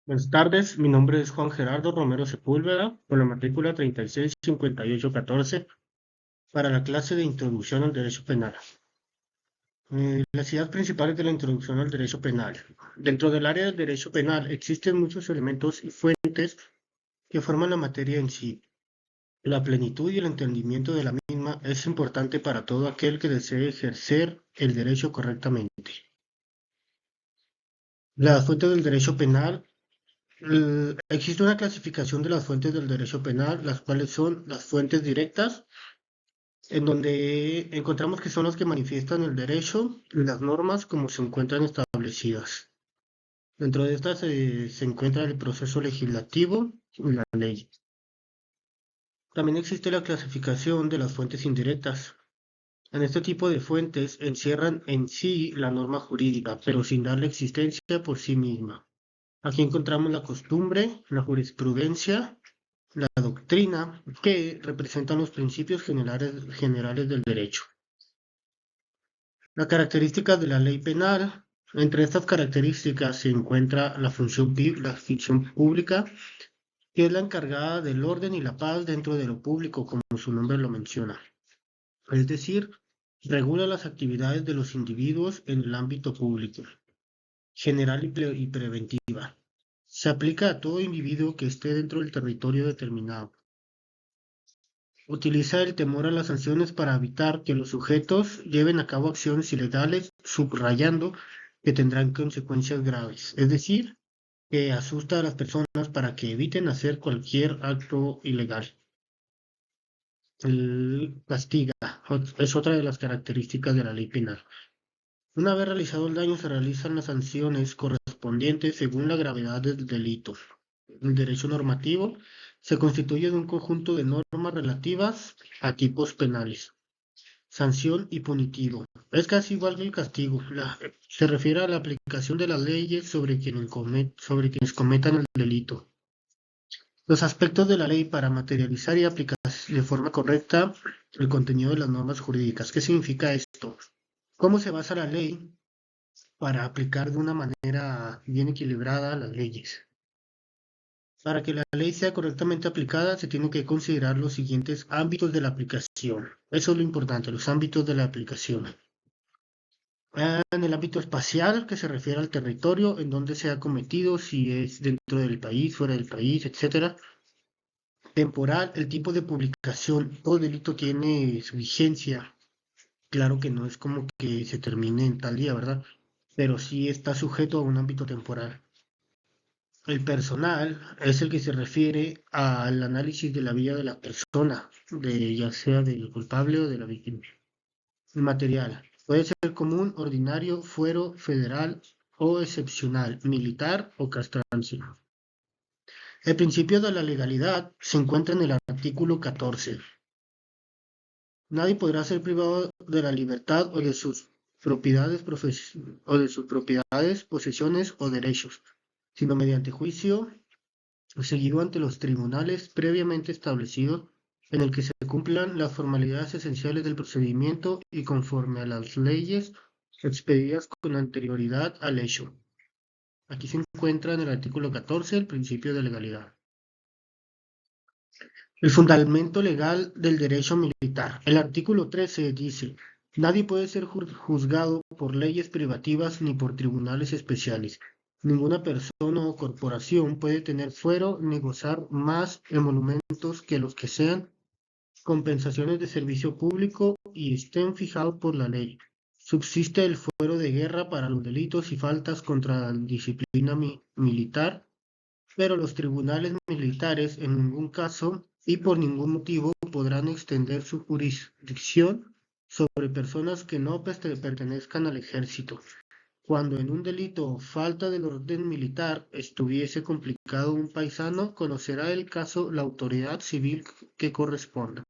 Buenas tardes, mi nombre es Juan Gerardo Romero Sepúlveda, con la matrícula 365814, para la clase de Introducción al Derecho Penal. Las ideas principales de la Introducción al Derecho Penal. Dentro del área del Derecho Penal existen muchos elementos y fuentes que forman la materia en sí. La plenitud y el entendimiento de la misma es importante para todo aquel que desee ejercer el derecho correctamente. Las fuentes del derecho penal. Existe una clasificación de las fuentes del derecho penal, las cuales son las fuentes directas, en donde encontramos que son las que manifiestan el derecho y las normas como se encuentran establecidas. Dentro de estas se encuentra el proceso legislativo y la ley. También existe la clasificación de las fuentes indirectas. En este tipo de fuentes encierran en sí la norma jurídica, pero sin darle existencia por sí misma. Aquí encontramos la costumbre, la jurisprudencia, la doctrina, que representan los principios generales del derecho. La característica de la ley penal. Entre estas características se encuentra la función pública, que es la encargada del orden y la paz dentro de lo público, como su nombre lo menciona. Es decir, regula las actividades de los individuos en el ámbito público, general y preventiva. Se aplica a todo individuo que esté dentro del territorio determinado. Utiliza el temor a las sanciones para evitar que los sujetos lleven a cabo acciones ilegales, subrayando que tendrán consecuencias graves. Es decir, que asusta a las personas para que eviten hacer cualquier acto ilegal. El castiga es otra de las características de la ley penal. Una vez realizado el daño, se realizan las sanciones correspondientes según la gravedad del delito. El derecho normativo se constituye de un conjunto de normas relativas a tipos penales. Sanción y punitivo. Es casi igual que el castigo. Se refiere a la aplicación de las leyes sobre quienes cometan el delito. Los aspectos de la ley para materializar y aplicar de forma correcta el contenido de las normas jurídicas. ¿Qué significa esto? ¿Cómo se basa la ley para aplicar de una manera bien equilibrada las leyes? Para que la ley sea correctamente aplicada, se tienen que considerar los siguientes ámbitos de la aplicación. Eso es lo importante, los ámbitos de la aplicación. En el ámbito espacial, que se refiere al territorio en donde se ha cometido, si es dentro del país, fuera del país, etc. Temporal, el tipo de publicación. Todo delito tiene su vigencia. Claro que no es como que se termine en tal día, ¿verdad? Pero sí está sujeto a un ámbito temporal. El personal es el que se refiere al análisis de la vida de la persona, ya sea del culpable o de la víctima. El material puede ser común, ordinario, fuero, federal o excepcional, militar o castrense. El principio de la legalidad se encuentra en el artículo 14. Nadie podrá ser privado de la libertad o de sus propiedades, posesiones o derechos, sino mediante juicio seguido ante los tribunales previamente establecidos, en el que se cumplan las formalidades esenciales del procedimiento y conforme a las leyes expedidas con anterioridad al hecho. Aquí se encuentra en el artículo 14 el principio de legalidad. El fundamento legal del derecho militar. El artículo 13 dice: nadie puede ser juzgado por leyes privativas ni por tribunales especiales. Ninguna persona o corporación puede tener fuero ni gozar más emolumentos que los que sean compensaciones de servicio público y estén fijados por la ley. Subsiste el fuero de guerra para los delitos y faltas contra la disciplina militar, pero los tribunales militares en ningún caso y por ningún motivo podrán extender su jurisdicción sobre personas que no pertenezcan al ejército. Cuando en un delito o falta del orden militar estuviese complicado un paisano, conocerá el caso la autoridad civil que corresponda.